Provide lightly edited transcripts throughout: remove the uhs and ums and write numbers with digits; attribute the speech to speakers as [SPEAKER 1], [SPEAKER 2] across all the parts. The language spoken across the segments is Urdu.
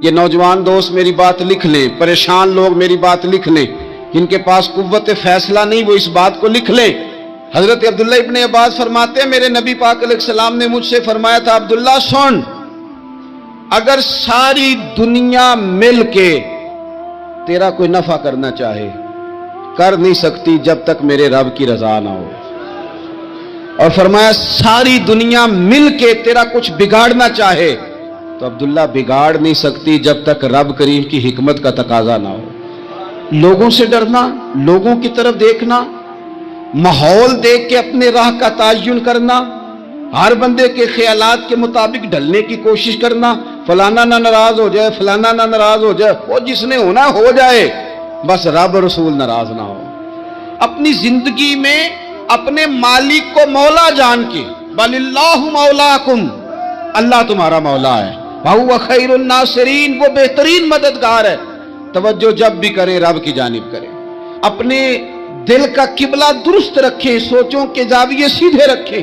[SPEAKER 1] یہ نوجوان دوست میری بات لکھ لیں، پریشان لوگ میری بات لکھ لیں، جن کے پاس قوت فیصلہ نہیں وہ اس بات کو لکھ لیں۔ حضرت عبداللہ ابن عباس فرماتے ہیں میرے نبی پاک علیہ السلام نے مجھ سے فرمایا تھا، عبداللہ سن، اگر ساری دنیا مل کے تیرا کوئی نفع کرنا چاہے کر نہیں سکتی جب تک میرے رب کی رضا نہ ہو، اور فرمایا ساری دنیا مل کے تیرا کچھ بگاڑنا چاہے تو عبداللہ بگاڑ نہیں سکتی جب تک رب کریم کی حکمت کا تقاضا نہ ہو۔ لوگوں سے ڈرنا، لوگوں کی طرف دیکھنا، ماحول دیکھ کے اپنے راہ کا تعین کرنا، ہر بندے کے خیالات کے مطابق ڈھلنے کی کوشش کرنا، فلانا نہ ناراض ہو جائے، فلانا نہ ناراض ہو جائے، وہ جس نے ہونا ہو جائے، بس رب رسول ناراض نہ ہو۔ اپنی زندگی میں اپنے مالک کو مولا جان کے، بل اللہ مولاکم، اللہ تمہارا مولا ہے، وَهُوَ خَيْرُ النَّاصِرِينَ، وہ بہترین مددگار ہے۔ توجہ جب بھی کرے رب کی جانب کرے، اپنے دل کا قبلہ درست رکھیں، سوچوں کے زاویے سیدھے رکھیں۔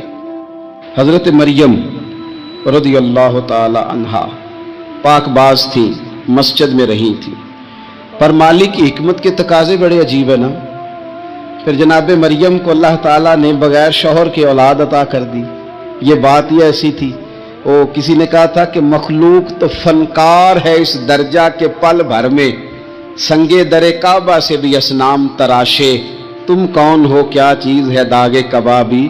[SPEAKER 1] حضرت مریم رضی اللہ تعالی عنہا پاک باز تھی، مسجد میں رہی تھی، پر مالک کی حکمت کے تقاضے بڑے عجیب ہیں نا۔ پھر جناب مریم کو اللہ تعالیٰ نے بغیر شوہر کے اولاد عطا کر دی۔ یہ بات ہی ایسی تھی، وہ کسی نے کہا تھا کہ مخلوق تو فنکار ہے اس درجہ کے پل بھر میں سنگے در کعبہ سے بھی اصنام تراشے، تم کون ہو کیا چیز ہے داغ کبابی،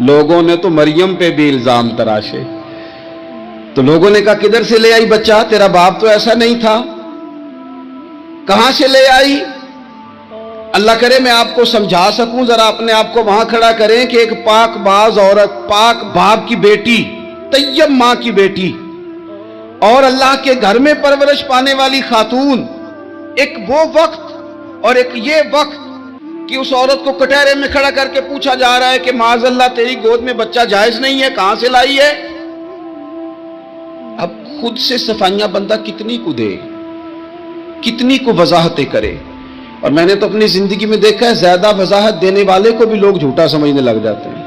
[SPEAKER 1] لوگوں نے تو مریم پہ بھی الزام تراشے۔ تو لوگوں نے کہا کدھر سے لے آئی بچہ، تیرا باپ تو ایسا نہیں تھا، کہاں سے لے آئی؟ اللہ کرے میں آپ کو سمجھا سکوں، ذرا اپنے آپ کو وہاں کھڑا کریں کہ ایک پاک باز عورت، پاک باپ کی بیٹی، طیب ماں کی بیٹی، اور اللہ کے گھر میں پرورش پانے والی خاتون، ایک وہ وقت اور ایک یہ وقت کہ اس عورت کو کٹہرے میں کھڑا کر کے پوچھا جا رہا ہے کہ معاذ اللہ تیری گود میں بچہ جائز نہیں ہے، کہاں سے لائی ہے؟ اب خود سے صفائیاں بندہ کتنی کو دے، کتنی کو وضاحتیں کرے۔ اور میں نے تو اپنی زندگی میں دیکھا ہے زیادہ وضاحت دینے والے کو بھی لوگ جھوٹا سمجھنے لگ جاتے ہیں،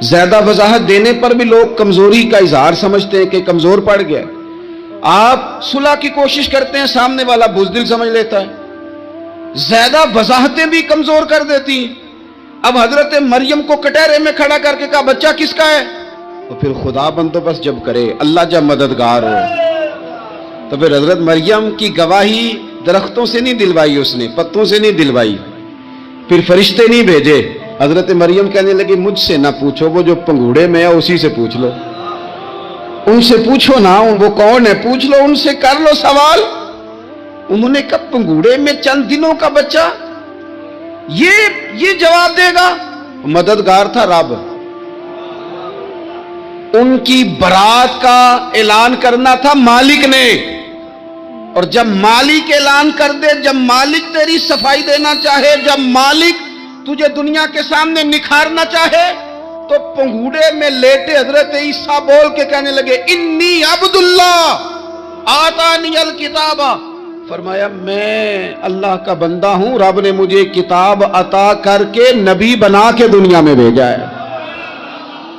[SPEAKER 1] زیادہ وضاحت دینے پر بھی لوگ کمزوری کا اظہار سمجھتے ہیں کہ کمزور پڑ گیا۔ آپ صلح کی کوشش کرتے ہیں، سامنے والا بزدل سمجھ لیتا ہے، زیادہ وضاحتیں بھی کمزور کر دیتی ہیں۔ اب حضرت مریم کو کٹہرے میں کھڑا کر کے کہا بچہ کس کا ہے؟ تو پھر خدا بندوبست جب کرے، اللہ جب مددگار ہو، تو پھر حضرت مریم کی گواہی درختوں سے نہیں دلوائی، اس نے پتوں سے نہیں دلوائی، پھر فرشتے نہیں بھیجے۔ حضرت مریم کہنے لگی مجھ سے نہ پوچھو، وہ جو پنگوڑے میں ہے اسی سے پوچھ لو، ان سے پوچھو نا، وہ کون ہے پوچھ لو، ان سے کر لو سوال۔ انہوں نے کہا پنگوڑے میں چند دنوں کا بچہ، یہ جواب دے گا؟ مددگار تھا رب، ان کی برات کا اعلان کرنا تھا مالک نے، اور جب مالک اعلان کر دے، جب مالک تیری صفائی دینا چاہے، جب مالک تجھے دنیا کے سامنے نکھارنا چاہے، تو پنگوڑے میں لیٹے حضرت عیسیٰ بول کے کہنے لگے انی عبداللہ آتانی الکتاب، فرمایا میں اللہ کا بندہ ہوں، رب نے مجھے کتاب عطا کر کے نبی بنا کے دنیا میں بھیجا ہے،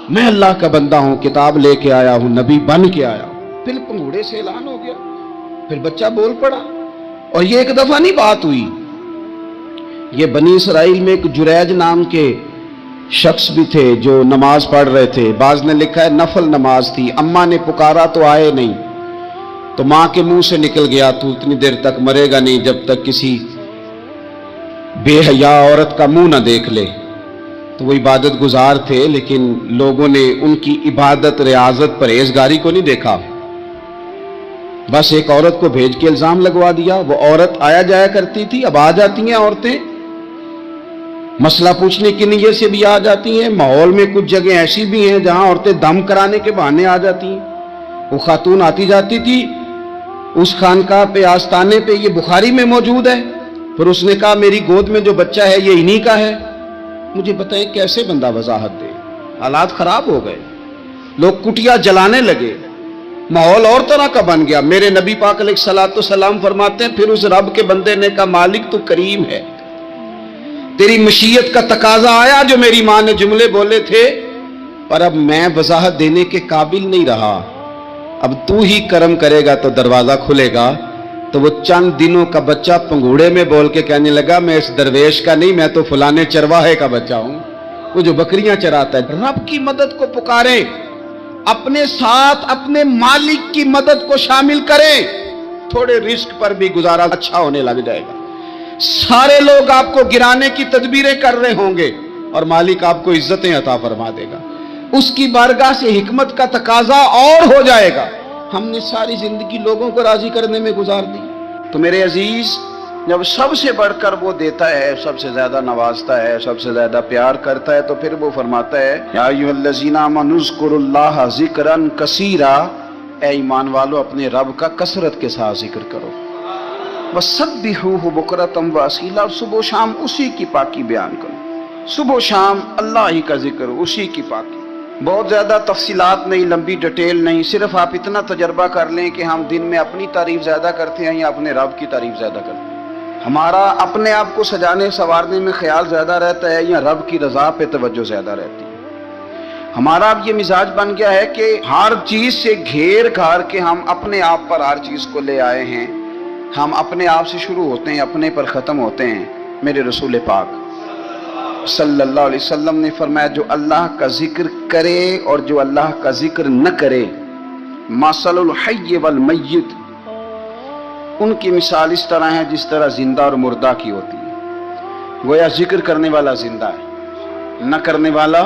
[SPEAKER 1] میں اللہ کا بندہ ہوں، کتاب لے کے آیا ہوں، نبی بن کے آیا ہوں۔ پھر پنگوڑے سے اعلان ہو گیا، پھر بچہ بول پڑا۔ اور یہ ایک دفعہ نہیں بات ہوئی، یہ بنی اسرائیل میں ایک جریج نام کے شخص بھی تھے جو نماز پڑھ رہے تھے، بعض نے لکھا ہے نفل نماز تھی، اماں نے پکارا تو آئے نہیں، تو ماں کے منہ سے نکل گیا تو اتنی دیر تک مرے گا نہیں جب تک کسی بے حیا عورت کا منہ نہ دیکھ لے۔ تو وہ عبادت گزار تھے، لیکن لوگوں نے ان کی عبادت، ریاضت، پرہیزگاری کو نہیں دیکھا، بس ایک عورت کو بھیج کے الزام لگوا دیا۔ وہ عورت آیا جایا کرتی تھی، اب آ جاتی ہیں عورتیں، مسئلہ پوچھنے کی نیت سے بھی آ جاتی ہیں، ماحول میں کچھ جگہ ایسی بھی ہیں جہاں عورتیں دم کرانے کے بہانے آ جاتی ہیں۔ وہ خاتون آتی جاتی تھی اس خانقاہ پہ، آستانے پہ، یہ بخاری میں موجود ہے۔ پھر اس نے کہا میری گود میں جو بچہ ہے یہ انہی کا ہے۔ مجھے بتائیں کیسے بندہ وضاحت دے؟ حالات خراب ہو گئے، لوگ کٹیا جلانے لگے، ماحول اور طرح کا بن گیا۔ میرے نبی پاک علیہ الصلوۃ والسلام فرماتے ہیں پھر اس رب کے بندے نے کہا مالک تو کریم ہے، تیری مشیت کا تقاضا آیا جو میری ماں نے جملے بولے تھے، پر اب میں وضاحت دینے کے قابل نہیں رہا، اب تو ہی کرم کرے گا تو دروازہ کھلے گا، تو وہ چند دنوں کا بچہ پنگوڑے میں بول کے کہنے لگا میں اس درویش کا نہیں، میں تو فلانے چرواہے کا بچہ ہوں، وہ جو بکریاں چراتا ہے۔ رب کی مدد کو پکاریں، اپنے ساتھ اپنے مالک کی مدد کو شامل کریں، تھوڑے رزق پر بھی گزارا اچھا ہونے لگ جائے گا۔ سارے لوگ آپ کو گرانے کی تدبیریں کر رہے ہوں گے اور مالک آپ کو عزتیں عطا فرما دے گا، اس کی بارگاہ سے حکمت کا تقاضا اور ہو جائے گا۔ ہم نے ساری زندگی لوگوں کو راضی کرنے میں گزار دی۔ تو میرے عزیز، جب سب سے بڑھ کر وہ دیتا ہے، سب سے زیادہ نوازتا ہے، سب سے زیادہ پیار کرتا ہے، تو پھر وہ فرماتا ہے یا ایھا الذین آمنوا اذکروا اللہ ذکرا کثیرا، اے ایمان والو اپنے رب کا کثرت کے ساتھ ذکر کرو، وسبحوہ بکرۃ واصیلا، اور صبح و شام اسی کی پاکی بیان کرو، صبح و شام اللہ ہی کا ذکر، اسی کی پاکی۔ بہت زیادہ تفصیلات نہیں، لمبی ڈیٹیل نہیں، صرف آپ اتنا تجربہ کر لیں کہ ہم دن میں اپنی تعریف زیادہ کرتے ہیں یا اپنے رب کی تعریف زیادہ کرتے ہیں، ہمارا اپنے آپ کو سجانے سنوارنے میں خیال زیادہ رہتا ہے یا رب کی رضا پہ توجہ زیادہ رہتی ہے۔ ہمارا اب یہ مزاج بن گیا ہے کہ ہر چیز سے گھیر گھار کے ہم اپنے آپ پر ہر چیز کو لے آئے ہیں، ہم اپنے آپ سے شروع ہوتے ہیں، اپنے پر ختم ہوتے ہیں۔ میرے رسول پاک صلی اللہ علیہ وسلم نے فرمایا جو اللہ کا ذکر کرے اور جو اللہ کا ذکر نہ کرے، مثل الحی والمیت، ان کی مثال اس طرح ہے جس طرح زندہ اور مردہ کی ہوتی ہے۔ گویا ذکر کرنے والا زندہ ہے، نہ کرنے والا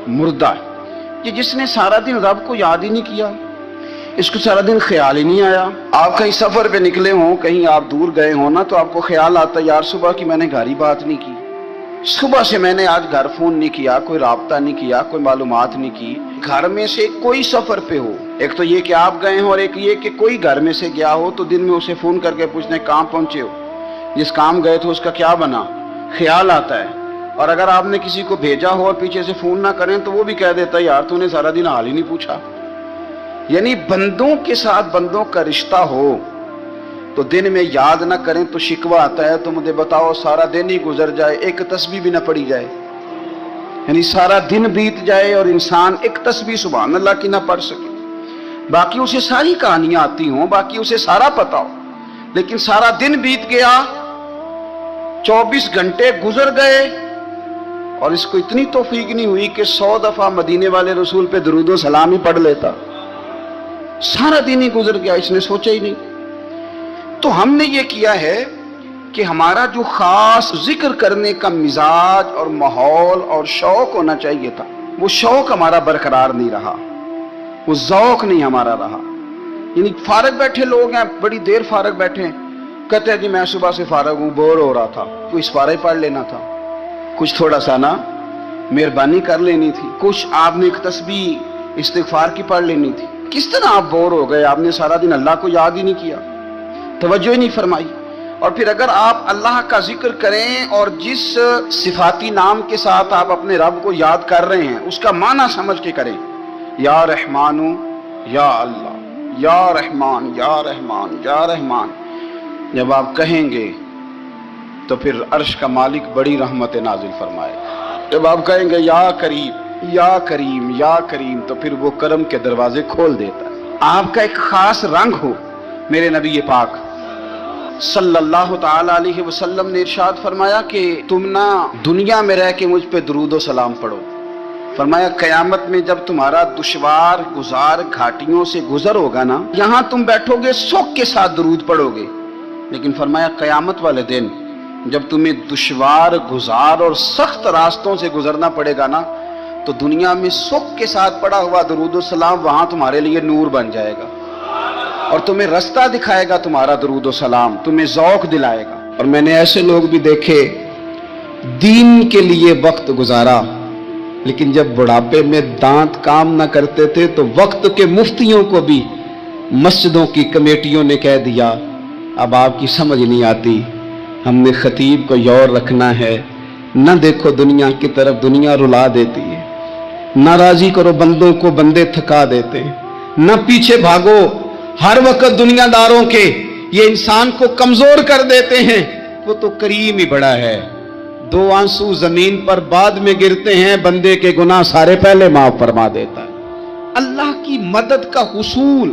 [SPEAKER 1] مردہ ہے۔ یہ جس نے سارا دن رب کو یاد ہی نہیں کیا، اس کو سارا دن خیال ہی نہیں آیا۔ آپ کہیں سفر پہ نکلے ہوں، کہیں آپ دور گئے ہوں نا، تو آپ کو خیال آتا ہے یار صبح کی میں نے گھر ہی بات نہیں کی، صبح سے میں نے آج گھر فون نہیں کیا، کوئی رابطہ نہیں کیا، کوئی معلومات نہیں کی۔ گھر میں سے کوئی سفر پہ ہو، ایک تو یہ کہ آپ گئے ہوں اور ایک یہ کہ کوئی گھر میں سے گیا ہو، تو دن میں اسے فون کر کے پوچھنے کہاں پہنچے ہو، جس کام گئے تھے اس کا کیا بنا، خیال آتا ہے۔ اور اگر آپ نے کسی کو بھیجا ہو اور پیچھے سے فون نہ کریں تو وہ بھی کہہ دیتا ہے یار تو نے سارا دن حال ہی نہیں پوچھا۔ یعنی بندوں کے ساتھ بندوں کا رشتہ ہو تو دن میں یاد نہ کریں تو شکوہ آتا ہے، تو مجھے بتاؤ سارا دن ہی گزر جائے ایک تسبیح بھی نہ پڑھی جائے، یعنی سارا دن بیت جائے اور انسان ایک تسبیح سبحان اللہ کی نہ پڑھ سکے، باقی اسے ساری کہانیاں آتی ہوں، باقی اسے سارا پتا ہو، لیکن سارا دن بیت گیا، 24 گھنٹے گزر گئے اور اس کو اتنی توفیق نہیں ہوئی کہ 100 دفعہ مدینے والے رسول پہ درود و سلام ہی پڑھ لیتا، سارا دن ہی گزر گیا، اس نے سوچا ہی نہیں۔ تو ہم نے یہ کیا ہے کہ ہمارا جو خاص ذکر کرنے کا مزاج اور ماحول اور شوق ہونا چاہیے تھا، وہ شوق ہمارا برقرار نہیں رہا، وہ ذوق نہیں ہمارا رہا۔ یعنی فارغ بیٹھے لوگ ہیں، بڑی دیر فارغ بیٹھے ہیں، کہتے ہیں جی میں صبح سے فارغ ہوں، بور ہو رہا تھا، کوئی اس پارے پڑھ لینا تھا، کچھ تھوڑا سا نا مہربانی کر لینی تھی، کچھ آپ نے ایک تسبیح استغفار کی پڑھ لینی تھی۔ کس طرح آپ بور ہو گئے؟ آپ نے سارا دن اللہ کو یاد ہی نہیں کیا، توجہ ہی نہیں فرمائی۔ اور پھر اگر آپ اللہ کا ذکر کریں اور جس صفاتی نام کے ساتھ آپ اپنے رب کو یاد کر رہے ہیں اس کا معنی سمجھ کے کریں، یا رحمان یا اللہ، یا رحمان یا رحمان یا رحمان، جب آپ کہیں گے تو پھر عرش کا مالک بڑی رحمت نازل فرمائے۔ جب آپ کہیں گے یا کریم یا کریم یا کریم، تو پھر وہ کرم کے دروازے کھول دیتا ہے۔ آپ کا ایک خاص رنگ ہو۔ میرے نبی پاک صلی اللہ تعالی علیہ وسلم نے ارشاد فرمایا کہ تم نہ دنیا میں رہ کے مجھ پہ درود و سلام پڑھو، فرمایا قیامت میں جب تمہارا دشوار گزار گھاٹیوں سے گزر ہوگا نا، یہاں تم بیٹھو گے سوگ کے ساتھ درود پڑھو گے، لیکن فرمایا قیامت والے دن جب تمہیں دشوار گزار اور سخت راستوں سے گزرنا پڑے گا نا، تو دنیا میں سوگ کے ساتھ پڑا ہوا درود و سلام وہاں تمہارے لیے نور بن جائے گا، اور تمہیں رستہ دکھائے گا تمہارا درود و سلام، تمہیں ذوق دلائے گا۔ اور میں نے ایسے لوگ بھی دیکھے دین کے لیے وقت گزارا، لیکن جب بڑھاپے میں دانت کام نہ کرتے تھے تو وقت کے مفتیوں کو بھی مسجدوں کی کمیٹیوں نے کہہ دیا اب آپ کی سمجھ نہیں آتی، ہم نے خطیب کو یور رکھنا ہے، نہ دیکھو دنیا کی طرف، دنیا رلا دیتی ہے، نہ راضی کرو بندوں کو، بندے تھکا دیتے ہیں، نہ پیچھے بھاگو ہر وقت دنیا داروں کے، یہ انسان کو کمزور کر دیتے ہیں، وہ تو کریم ہی بڑا ہے، 2 آنسو زمین پر بعد میں گرتے ہیں، بندے کے گناہ سارے پہلے معاف فرما دیتا ہے۔ اللہ کی مدد کا حصول